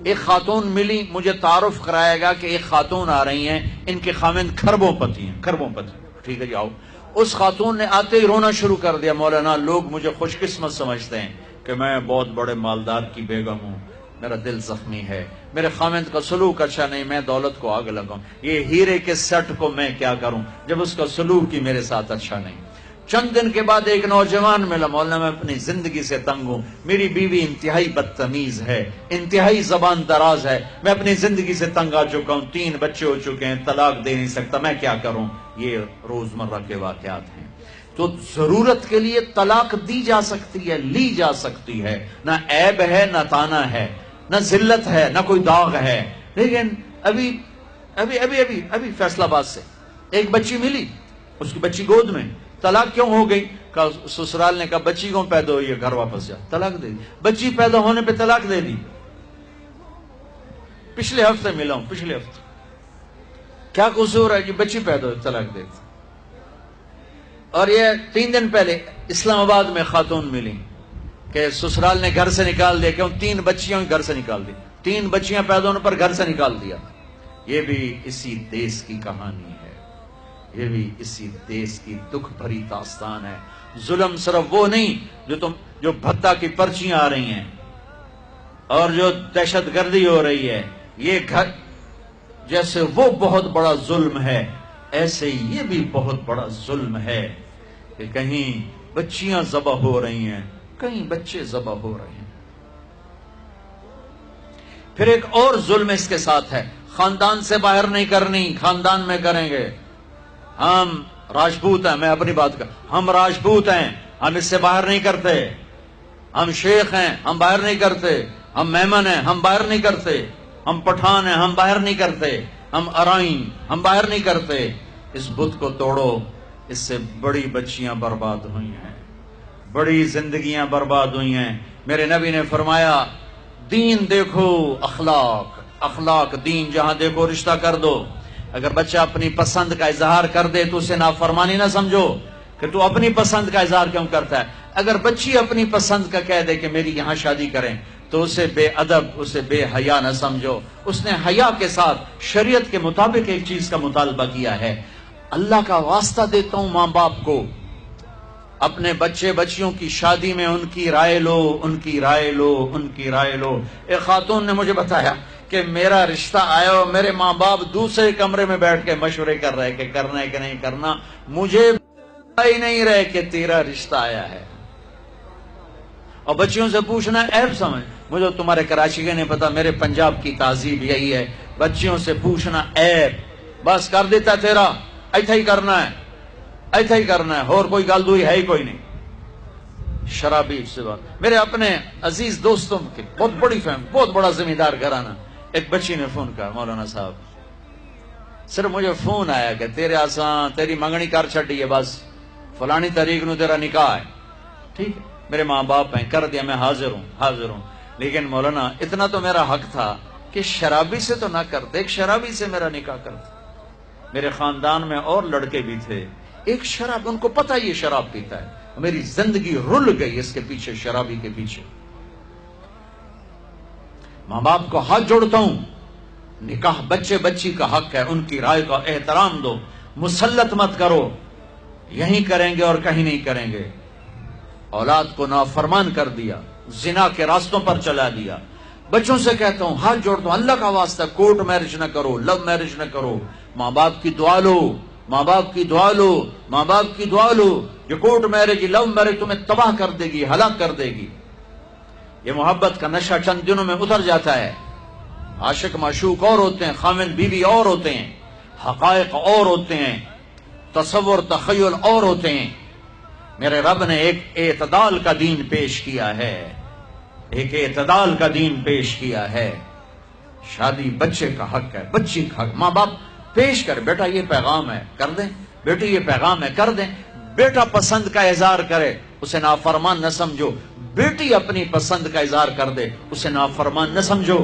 ایک خاتون ملی، مجھے تعارف کرائے گا کہ ایک خاتون آ رہی ہیں، ان کے خاوند کھربوں پتی ہیں، کھربوں پتی. ٹھیک ہے جی آؤ. اس خاتون نے آتے ہی رونا شروع کر دیا، مولانا لوگ مجھے خوش قسمت سمجھتے ہیں کہ میں بہت بڑے مالدار کی بیگم ہوں، میرا دل زخمی ہے، میرے خاوند کا سلوک اچھا نہیں، میں دولت کو آگ لگاؤں، یہ ہیرے کے سٹ کو میں کیا کروں جب اس کا سلوک ہی میرے ساتھ اچھا نہیں. چند دن کے بعد ایک نوجوان ملا، مولانا میں اپنی زندگی سے تنگ ہوں، میری بیوی انتہائی بدتمیز ہے، انتہائی زبان دراز ہے، میں اپنی زندگی سے تنگ آ چکا ہوں، 3 بچے ہو چکے ہیں، طلاق دے نہیں سکتا، میں کیا کروں. یہ روزمرہ کے واقعات ہیں. تو ضرورت کے لیے طلاق دی جا سکتی ہے، لی جا سکتی ہے، نہ عیب ہے نہ تانا ہے، نہ ذلت ہے نہ کوئی داغ ہے. لیکن ابھی فیصلہ آباد سے ایک بچی ملی، اس کی بچی گود میں، طلاق کیوں ہو گئی؟ سسرال نے کہا بچی کیوں پیدا ہوئی ہے، گھر واپس جا. طلاق دے دی. بچی پیدا ہونے پہ طلاق دے دی. پچھلے ہفتے ملا ہوں، پچھلے ہفتے. کیا قصور ہے جی؟ بچی پیدا ہوئی طلاق دے دی. اور یہ 3 دن پہلے اسلام آباد میں خاتون ملی کہ سسرال نے گھر سے نکال دیا، کیوں؟ 3 بچیاں گھر سے نکال دی، 3 بچیاں پیدا ہونے پر گھر سے نکال دیا. یہ بھی اسی دیس کی کہانی ہے، یہ بھی اسی دیس کی دکھ بھری داستان ہے. ظلم صرف وہ نہیں جو بھتہ کی پرچیاں آ رہی ہیں اور جو دہشت گردی ہو رہی ہے، یہ گھر جیسے وہ بہت بڑا ظلم ہے، ایسے یہ بھی بہت بڑا ظلم ہے کہ کہیں بچیاں ذبح ہو رہی ہیں، کہیں بچے ذبح ہو رہے ہیں. پھر ایک اور ظلم اس کے ساتھ ہے، خاندان سے باہر نہیں کرنی، خاندان میں کریں گے. ہم راجپوت ہیں، میں اپنی بات کر، ہم راجپوت ہیں، ہم اس سے باہر نہیں کرتے. ہم شیخ ہیں، ہم باہر نہیں کرتے. ہم میمن ہیں، ہم باہر نہیں کرتے. ہم پٹھان ہیں، ہم باہر نہیں کرتے. ہم ارائن، ہم باہر نہیں کرتے. اس بت کو توڑو، اس سے بڑی بچیاں برباد ہوئی ہیں، بڑی زندگیاں برباد ہوئی ہیں. میرے نبی نے فرمایا دین دیکھو، اخلاق، اخلاق دین جہاں دیکھو رشتہ کر دو. اگر بچہ اپنی پسند کا اظہار کر دے تو اسے نافرمانی نہ سمجھو کہ تو اپنی پسند کا اظہار کیوں کرتا ہے. اگر بچی اپنی پسند کا کہہ دے کہ میری یہاں شادی کریں تو اسے بے ادب، اسے بے حیا نہ سمجھو. اس نے حیا کے ساتھ شریعت کے مطابق ایک چیز کا مطالبہ کیا ہے. اللہ کا واسطہ دیتا ہوں ماں باپ کو، اپنے بچے بچیوں کی شادی میں ان کی رائے لو، ان کی رائے لو، ان کی رائے لو. ایک خاتون نے مجھے بتایا کہ میرا رشتہ آیا اور میرے ماں باپ دوسرے کمرے میں بیٹھ کے مشورے کر رہے کہ کرنا ہے کہ نہیں کرنا. مجھے ہی نہیں رہے کہ تیرا رشتہ آیا ہے. اور بچیوں سے پوچھنا عیب سمجھ. مجھے تمہارے کراچی کے نہیں پتا، میرے پنجاب کی تہذیب یہی ہے، بچیوں سے پوچھنا عیب. بس کر دیتا تیرا، ایتھا ہی کرنا ہے، ایتھا ہی کرنا ہے، اور کوئی گل دوئی ہے ہی کوئی نہیں. شرابی سے بات. میرے اپنے عزیز دوستوں کے بہت بڑی فیملی، بہت بڑا زمیندار گھرانہ. ایک بچی نے فون کہا مولانا صاحب صرف مجھے فون آیا کہ تیرے آسان تیری منگنی کر چھڑی ہے، بس فلانی تاریخ نو تیرا نکاح ہے. ٹھیک ہے، میرے ماں باپ ہیں، کر دیا، میں حاضر ہوں. لیکن مولانا اتنا تو میرا حق تھا کہ شرابی سے تو نہ کرتے، ایک شرابی سے میرا نکاح کرتے. میرے خاندان میں اور لڑکے بھی تھے، ایک شراب، ان کو پتہ یہ شراب پیتا ہے. میری زندگی رل گئی اس کے پیچھے، شرابی کے پیچھے. ماں باپ کو ہاتھ جوڑتا ہوں، نکاح بچے بچی کا حق ہے، ان کی رائے کا احترام دو، مسلط مت کرو. یہیں کریں گے اور کہیں نہیں کریں گے. اولاد کو نافرمان کر دیا، زنا کے راستوں پر چلا دیا. بچوں سے کہتا ہوں، ہاتھ جوڑتا ہوں، اللہ کا واسطہ کورٹ میرج نہ کرو، لو میرج نہ کرو. ماں باپ کی دعا لو، ماں باپ کی دعا لو، ماں باپ کی دعا لو. جو کورٹ میرج، لو میرج تمہیں تباہ کر دے گی، ہلاک کر دے گی. یہ محبت کا نشہ چند دنوں میں اتر جاتا ہے. عاشق معشوق اور ہوتے ہیں، خامن بیوی اور ہوتے ہیں، حقائق اور ہوتے ہیں، تصور تخیل اور ہوتے ہیں. میرے رب نے ایک اعتدال کا دین پیش کیا ہے، ایک اعتدال کا دین پیش کیا ہے. شادی بچے کا حق ہے، بچی کا حق. ماں باپ پیش کر، بیٹا یہ پیغام ہے، کر دیں، بیٹی یہ پیغام ہے، کر دیں. بیٹا پسند کا اظہار کرے، اسے نافرمان نہ سمجھو. بیٹی اپنی پسند کا اظہار کر دے، اسے نافرمان نہ سمجھو.